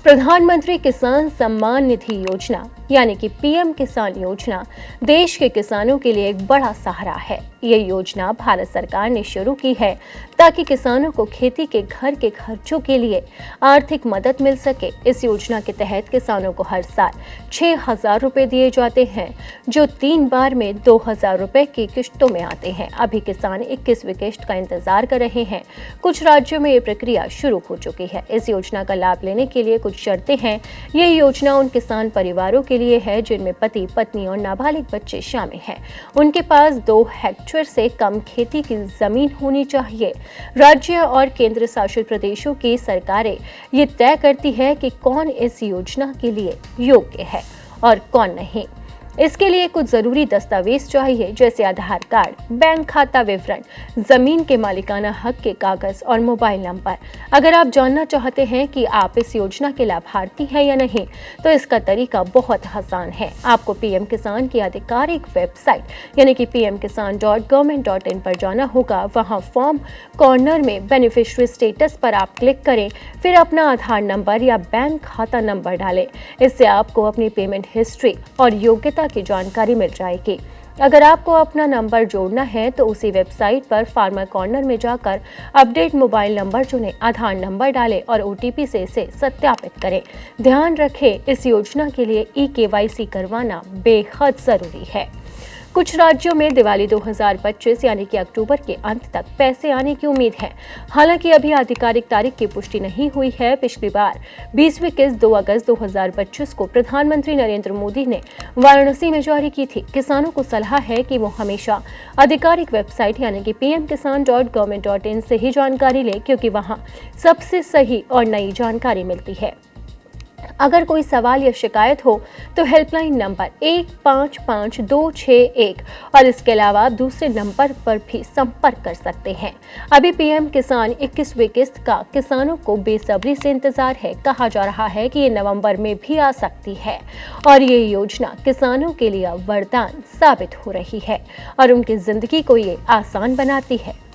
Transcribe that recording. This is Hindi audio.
प्रधानमंत्री किसान सम्मान निधि योजना यानी कि पीएम किसान योजना देश के किसानों के लिए एक बड़ा सहारा है। ये योजना भारत सरकार ने शुरू की है ताकि किसानों को खेती के घर के खर्चों के लिए आर्थिक मदद मिल सके। इस योजना के तहत किसानों को हर साल 6,000 रुपए दिए जाते हैं, जो 3 बार में 2,000 रुपए की किश्तों में आते हैं। अभी किसान 21वीं किश्त का इंतजार कर रहे हैं। कुछ राज्यों में ये प्रक्रिया शुरू हो चुकी है। इस योजना का लाभ लेने के लिए कुछ शर्तें हैं। ये योजना उन किसान परिवारों के लिए है जिनमें पति, पत्नी और नाबालिग बच्चे शामिल हैं। उनके पास 2 हेक्टेयर से कम खेती की जमीन होनी चाहिए। राज्य और केंद्र शासित प्रदेशों की सरकारें ये तय करती है कि कौन इस योजना के लिए योग्य है और कौन नहीं। इसके लिए कुछ जरूरी दस्तावेज चाहिए, जैसे आधार कार्ड, बैंक खाता विवरण, जमीन के मालिकाना हक के कागज और मोबाइल नंबर। अगर आप जानना चाहते हैं कि आप इस योजना के लाभार्थी हैं या नहीं, तो इसका तरीका बहुत आसान है। आपको पीएम किसान की आधिकारिक वेबसाइट यानी कि pmkisan.government.in पर जाना होगा। वहां फॉर्म कॉर्नर में बेनिफिशियरी स्टेटस पर आप क्लिक करें, फिर अपना आधार नंबर या बैंक खाता नंबर डालें। इससे आपको अपनी पेमेंट हिस्ट्री और योग्यता की जानकारी मिल जाएगी। अगर आपको अपना नंबर जोड़ना है तो उसी वेबसाइट पर फार्मर कॉर्नर में जाकर अपडेट मोबाइल नंबर चुनें, आधार नंबर डालें और ओटीपी से इसे सत्यापित करें। ध्यान रखें, इस योजना के लिए ई-केवाईसी करवाना बेहद जरूरी है। कुछ राज्यों में दिवाली 2025 यानी कि अक्टूबर के अंत तक पैसे आने की उम्मीद है। हालांकि अभी आधिकारिक तारीख की पुष्टि नहीं हुई है। पिछली बार 20वीं किस्त 2 अगस्त 2025 को प्रधानमंत्री नरेंद्र मोदी ने वाराणसी में जारी की थी। किसानों को सलाह है कि वो हमेशा आधिकारिक वेबसाइट यानी कि pmkisan.government.in से ही जानकारी लें, क्योंकि वहां सबसे सही और नई जानकारी मिलती है। अगर कोई सवाल या शिकायत हो तो हेल्पलाइन नंबर 155261 और इसके अलावा दूसरे नंबर पर भी संपर्क कर सकते हैं। अभी पीएम किसान 21वीं किस्त का किसानों को बेसब्री से इंतजार है। कहा जा रहा है कि ये नवंबर में भी आ सकती है और ये योजना किसानों के लिए वरदान साबित हो रही है और उनकी जिंदगी को ये आसान बनाती है।